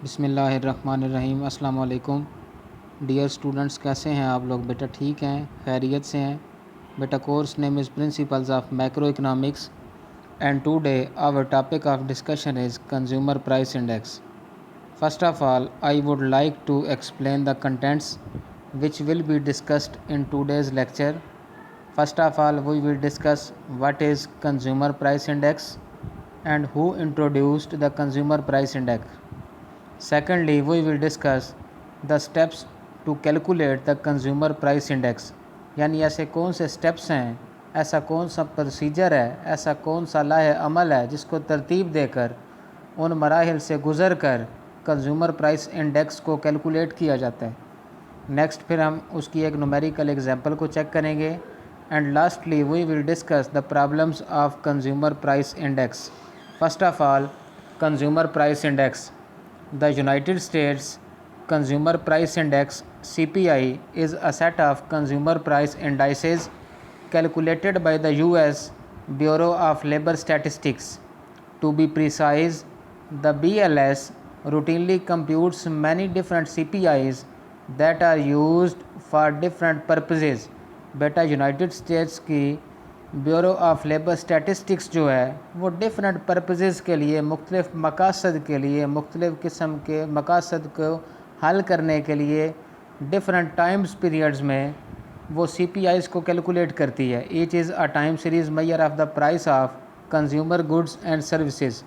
बिस्मिल्लाहिर्रहमानिर्रहीम। अस्सलाम वालेकुम डियर स्टूडेंट्स, कैसे हैं आप लोग? बेटा ठीक हैं, खैरियत से हैं? बेटा course name is principles of macro economics and today our topic of discussion is consumer price index. First of all I would like to explain the contents which will be discussed in today's lecture. First of all, we will discuss what is consumer price index and who introduced the consumer price index. Secondly, we will discuss the steps to calculate the consumer price index, यानी ऐसे कौन से steps हैं, ऐसा कौन सा procedure है, ऐसा कौन सा लाहे अमल है जिसको तरतीब देकर उन मराहिल से गुज़र कर कंज्यूमर प्राइस इंडेक्स को कैलकुलेट किया जाता है। नेक्स्ट फिर हम उसकी एक न्यूमेरिकल एग्जांपल को चेक करेंगे and lastly we will discuss the problems of consumer price index. First of all, consumer price index. The United States Consumer Price Index (CPI) is a set of consumer price indices calculated by the U.S. Bureau of Labor Statistics. To be precise, the BLS routinely computes many different CPIs that are used for different purposes. बेटा United states की bureau of labor statistics जो है वो different purposes के लिए, मुख्तलिफ मकासद के लिए, मुख्तलिफ किस्म के मकासद को हल करने के लिए डिफरेंट टाइम्स पीरियड्स में वो CPIs को कैलकुलेट करती है। Each is a time series measure of the price of consumer goods and services.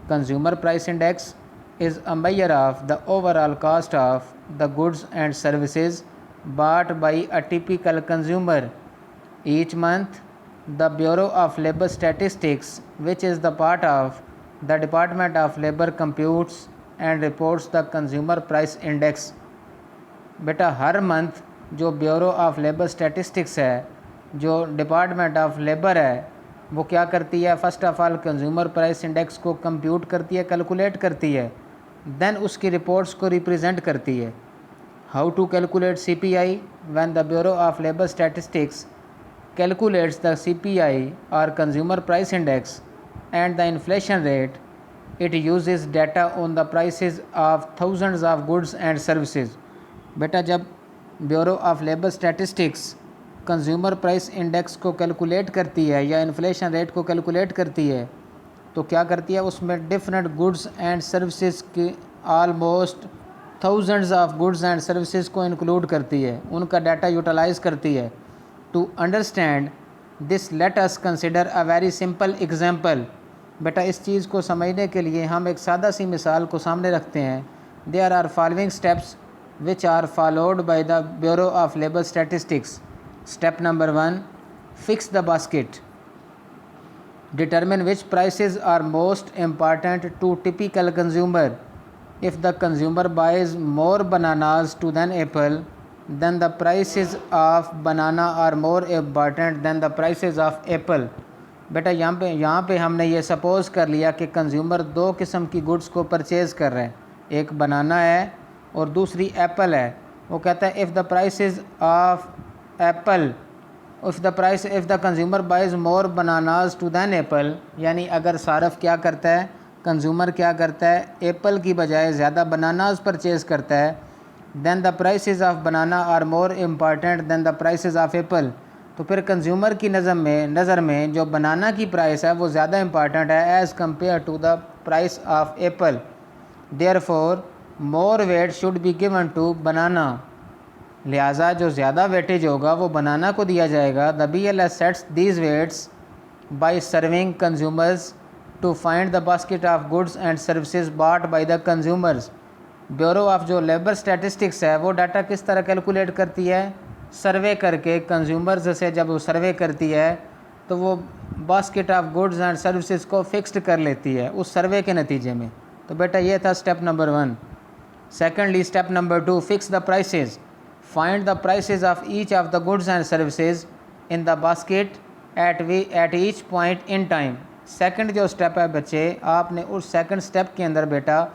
Consumer price index is a measure of the overall cost of the goods and services bought by a typical consumer. Each month, the Bureau of Labor Statistics, which is the part of the Department of Labor, computes and reports the Consumer Price Index. बेटा हर month जो bureau of labor statistics है, जो department of labour है, वो क्या करती है? First of all consumer price index को कंप्यूट करती है, कैलकुलेट करती है, देन उसकी रिपोर्ट्स को रिप्रेजेंट करती है। How to calculate CPI? When the bureau of labor statistics calculates the CPI or consumer price index and the inflation rate, it uses data on the prices of thousands of goods and services. बेटा जब bureau of labor statistics consumer price index को calculate करती है या inflation rate को calculate करती है तो क्या करती है? उसमें डिफरेंट गुड्स एंड सर्विसेज की almost thousands of goods and services को इंक्लूड करती है, उनका डाटा यूटिलाइज़ करती है। To understand this, let us consider a very simple example. बेटा इस चीज़ को समझने के लिए हम एक सादा सी मिसाल को सामने रखते हैं। There are following steps which are followed by the Bureau of Labor Statistics. Step number 1, fix the basket. Determine which prices are most important to typical consumer. If the consumer buys more bananas to than apple, then the prices of banana are more important than the prices of apple. बेटा यहाँ पे हमने ये suppose कर लिया कि consumer दो किस्म की गुड्स को परचेज़ कर रहे हैं, एक बनाना है और दूसरी एप्पल है। वो कहता है if the prices of apple if the consumer buys more bananas to than apple, यानी अगर सारफ क्या करता है, कंज्यूमर क्या करता है, एप्पल की बजाय ज़्यादा बनानाज परचेज़ करता है, then the prices of banana are more important than the prices of apple. तो फिर कंज्यूमर की नज़र में जो बनाना की प्राइस है वो ज़्यादा इम्पॉर्टेंट है as compared to the price of apple. Therefore more weight should be given to banana, लिहाजा जो ज़्यादा वेटेज होगा वो बनाना को दिया जाएगा। The BLS sets these weights by serving consumers to find the basket of goods and services bought by the consumers. Bureau of जो labor statistics है वो डाटा किस तरह कैलकुलेट करती है? सर्वे करके कंज्यूमर्स से जब वो सर्वे करती है तो वो basket of goods and services को फिक्स्ड कर लेती है उस सर्वे के नतीजे में। तो बेटा ये था step number 1। Secondly step number 2, fix the prices. Find the prices of each of the goods and services in the basket at each point in time. Second जो स्टेप है बच्चे, आपने उस सेकंड स्टेप के अंदर बेटा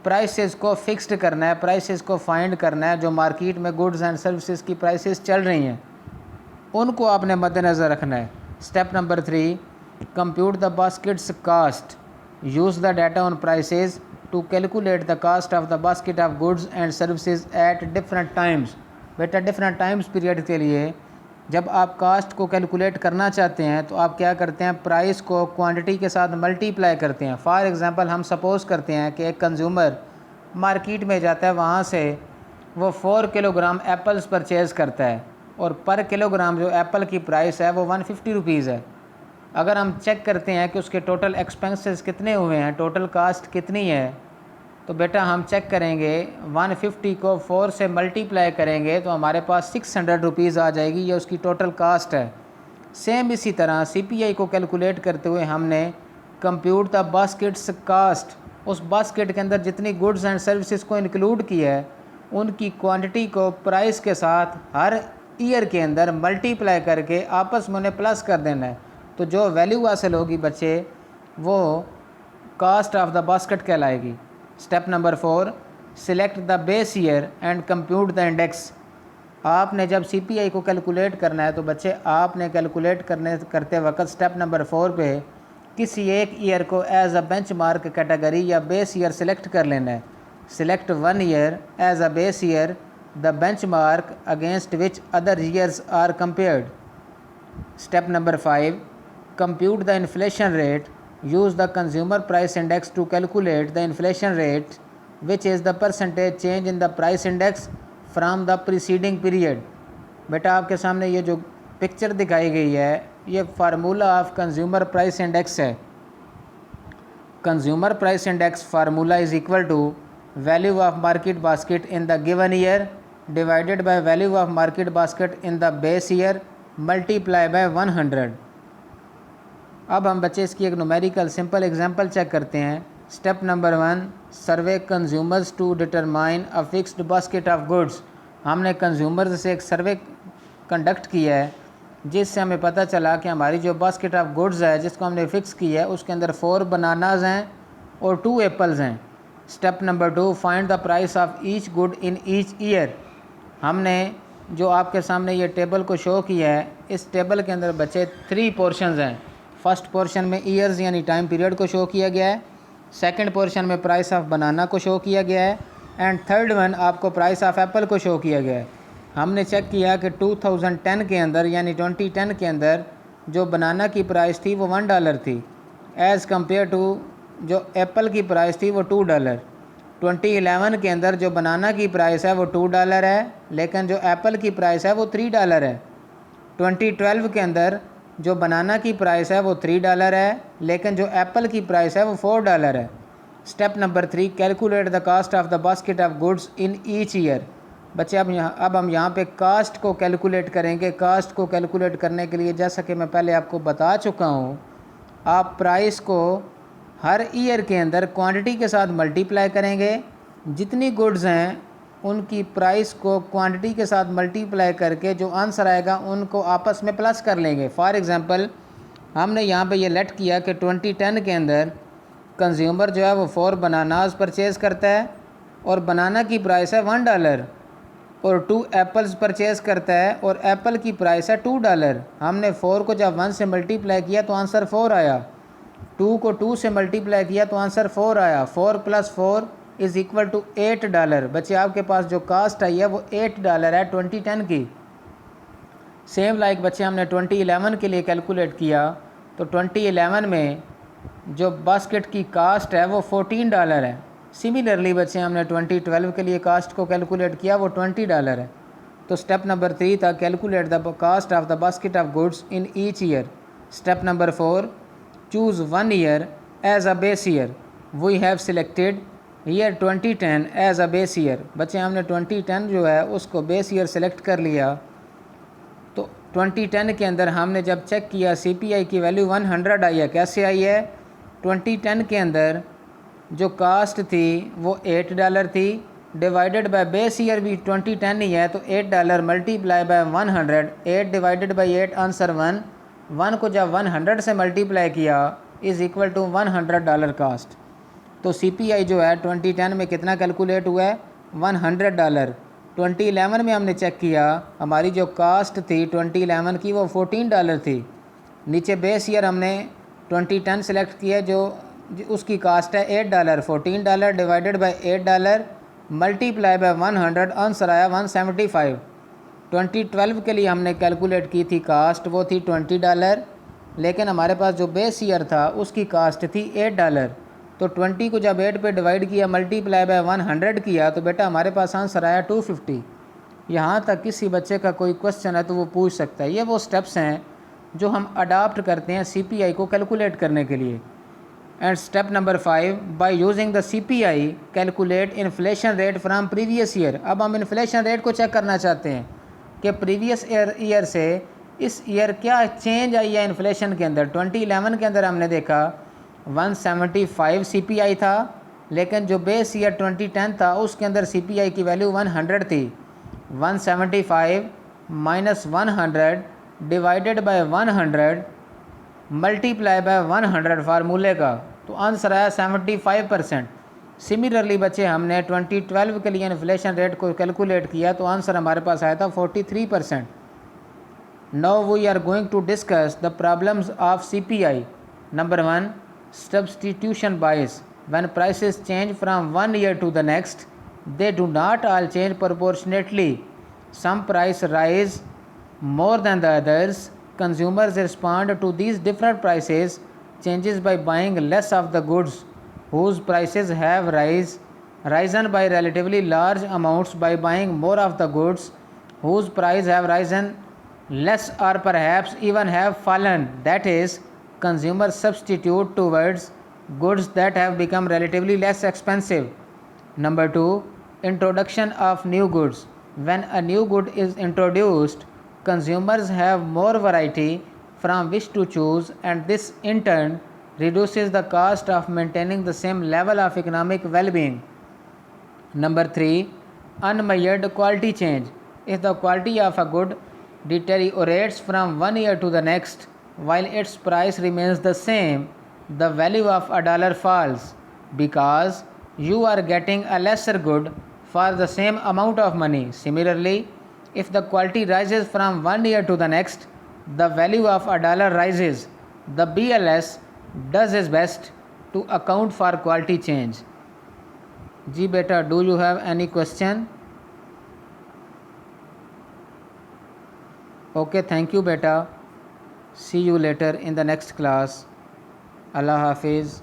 प्राइसेस को fixed करना है, प्राइसेस को फाइंड करना है। जो मार्केट में गुड्स एंड सर्विसेज की प्राइसेस चल रही हैं उनको आपने मद्देनज़र रखना है। Step number 3, compute the basket's cost, use the data on prices to calculate the cost of the basket of goods and services at different times. बेटा डिफरेंट टाइम्स पीरियड के लिए जब आप कास्ट को कैलकुलेट करना चाहते हैं तो आप क्या करते हैं, प्राइस को क्वांटिटी के साथ मल्टीप्लाई करते हैं। फॉर एग्जांपल हम सपोज़ करते हैं कि एक कंज्यूमर मार्केट में जाता है, वहाँ से वो 4 किलोग्राम एप्पल्स परचेज़ करता है और पर किलोग्राम जो एप्पल की प्राइस है वो 150 रुपीज़ है। अगर हम चेक करते हैं कि उसके टोटल एक्सपेंसेस कितने हुए हैं, टोटल कास्ट कितनी है, तो बेटा हम चेक करेंगे 150 को 4 से मल्टीप्लाई करेंगे तो हमारे पास 600 रुपीज़ आ जाएगी, ये उसकी टोटल कास्ट है। सेम इसी तरह CPI को कैलकुलेट करते हुए हमने कंप्यूट द बास्केट्स कास्ट, उस बास्केट के अंदर जितनी गुड्स एंड सर्विसेज को इंक्लूड किया है उनकी क्वांटिटी को प्राइस के साथ हर ईयर के अंदर मल्टीप्लाई करके आपस में उन्हें प्लस कर देना है। तो जो वैल्यू हासिल होगी बच्चे वो कास्ट ऑफ द बास्केट कहलाएगी। Step number 4, select the base year and compute the index. आपने जब CPI को कैलकुलेट करना है तो बच्चे आपने कैलकुलेट करते वक्त स्टेप नंबर 4 पे किसी एक ईयर को एज अ बेंचमार्क कैटेगरी या बेस ईयर सिलेक्ट कर लेना है। Select 1 year as a base year, the benchmark against which other years are compared. Step number 5, compute the inflation rate. Use the consumer price index to calculate the inflation rate, which is the percentage change in the price index from the preceding period. बेटा आपके सामने ये जो picture दिखाई गई है ये formula of consumer price index है। Consumer price index formula is equal to value of market basket in the given year divided by value of market basket in the base year multiply by 100। अब हम बच्चे इसकी एक numerical simple example check करते हैं। Step number 1, survey consumers to determine a fixed basket of goods. हमने consumers से एक सर्वे कंडक्ट किया है जिससे हमें पता चला कि हमारी जो बास्केट ऑफ गुड्स है जिसको हमने फ़िक्स किया है उसके अंदर 4 बनानाज हैं और 2 एप्पल्स हैं। Step number 2, find the price of each good in each year. हमने जो आपके सामने ये टेबल को शो किया है, इस टेबल के अंदर बच्चे 3 पोर्शंस हैं। फर्स्ट पोर्शन में ईयर्स यानी टाइम पीरियड को शो किया गया है, सेकंड पोर्शन में प्राइस ऑफ बनाना को शो किया गया है एंड थर्ड वन आपको प्राइस ऑफ एप्पल को शो किया गया है। हमने चेक किया कि 2010 के अंदर यानी 2010 के अंदर जो बनाना की प्राइस थी वो $1 थी एज़ कम्पेयर टू जो एप्पल की प्राइस थी वो $2। 2011 के अंदर जो बनाना की प्राइस है वो $2 है लेकिन जो एप्पल की प्राइस है वो $3 है। 2012 के अंदर जो बनाना की प्राइस है वो $3 है लेकिन जो एप्पल की प्राइस है वो $4 है। Step number 3, calculate the cost of the basket of goods in each year. बच्चे अब हम यहाँ पे कास्ट को कैलकुलेट करेंगे। कास्ट को कैलकुलेट करने के लिए जैसा कि मैं पहले आपको बता चुका हूँ, आप प्राइस को हर ईयर के अंदर क्वांटिटी के साथ मल्टीप्लाई करेंगे। जितनी गुड्स हैं उनकी प्राइस को क्वांटिटी के साथ मल्टीप्लाई करके जो आंसर आएगा उनको आपस में प्लस कर लेंगे। फॉर एग्जांपल हमने यहाँ पे ये लेट किया कि 2010 के अंदर कंज्यूमर जो है वो 4 बनानाज परचेज़ करता है और बनाना की प्राइस है $1 और 2 एप्पल्स परचेज़ करता है और एप्पल की प्राइस है $2। हमने 4 को जब 1 से मल्टीप्लाई किया तो आंसर 4 आया, 2 को 2 से मल्टीप्लाई किया तो आंसर 4 आया। 4 + 4 इज़ इक्वल टू $8। बच्चे आपके पास जो कास्ट आई है वो $8 है 2010 की। सेम लाइक बच्चे हमने 2011 के लिए कैलकुलेट किया तो 2011 में जो बास्केट की कास्ट है वो $14 है। सिमिलरली बच्चे हमने 2012 के लिए कास्ट को कैलकुलेट किया वो $20 है। तो स्टेप नंबर 3 था calculate the cost of the basket of goods in each year. Step number 4, choose 1 year as a base year. We have selected year 2010 as a base year. बच्चे हमने 2010 जो है उसको बेस ईयर सेलेक्ट कर लिया। तो 2010 के अंदर हमने जब चेक किया CPI की वैल्यू 100 आई है। कैसे आई है? 2010 के अंदर जो कास्ट थी वो $8 थी, डिवाइडेड बाय बेस ईयर भी 2010 ही है तो $8 multiply by 100, 8 divided by 8 answer 1। 1 को जब 100 से मल्टीप्लाई किया इज़ इक्वल टू $100 कास्ट। तो CPI जो है 2010 में कितना कैलकुलेट हुआ है? $100। 2011 में हमने चेक किया हमारी जो कास्ट थी 2011 की वो $14 थी। नीचे बेस ईयर हमने 2010 सेलेक्ट किया, जो उसकी कास्ट है $8, $14 divided by $8 multiply by 100, answer आया 175। 2012 के लिए हमने कैलकुलेट की थी कास्ट, वो थी $20, लेकिन हमारे पास जो बेस ईयर था उसकी कास्ट थी $8। तो 20 को जब 8 पे डिवाइड किया मल्टीप्लाई बाय 100 किया तो बेटा हमारे पास आंसर आया 250। यहाँ तक किसी बच्चे का कोई क्वेश्चन है तो वो पूछ सकता है। ये वो स्टेप्स हैं जो हम अडाप्ट करते हैं CPI को कैलकुलेट करने के लिए। And step number 5, by using the CPI calculate inflation rate from previous year. अब हम इन्फ्लेशन रेट को चेक करना चाहते हैं कि प्रीवियस ईयर से इस ईयर क्या चेंज आई है इन्फ्लेशन के अंदर। 2011 के अंदर हमने देखा 175 CPI था, लेकिन जो बेस ईयर 2010 था उसके अंदर CPI की वैल्यू 100 थी। 175 minus 100 divided by 100 multiply by 100 फार्मूले का, तो आंसर आया 75%। सिमिलरली बच्चे हमने 2012 के लिए इन्फ्लेशन रेट को कैलकुलेट किया तो आंसर हमारे पास आया था 43%। Now we are going to discuss the problems of CPI। Number 1, substitution bias. When prices change from one year to the next, they do not all change proportionately. Some price rise more than the others. Consumers respond to these different prices changes by buying less of the goods whose prices have risen by relatively large amounts by buying more of the goods whose price have risen less or perhaps even have fallen. That is, consumers substitute towards goods that have become relatively less expensive. Number 2, introduction of new goods. When a new good is introduced, consumers have more variety from which to choose, and this in turn reduces the cost of maintaining the same level of economic well-being. Number 3, unmeasured quality change. If the quality of a good deteriorates from one year to the next, while its price remains the same, the value of a dollar falls because you are getting a lesser good for the same amount of money. Similarly, if the quality rises from one year to the next, the value of a dollar rises. The BLS does its best to account for quality change. जी बेटा, do you have any question? Okay, thank you beta. See you later in the next class. Allah Hafiz.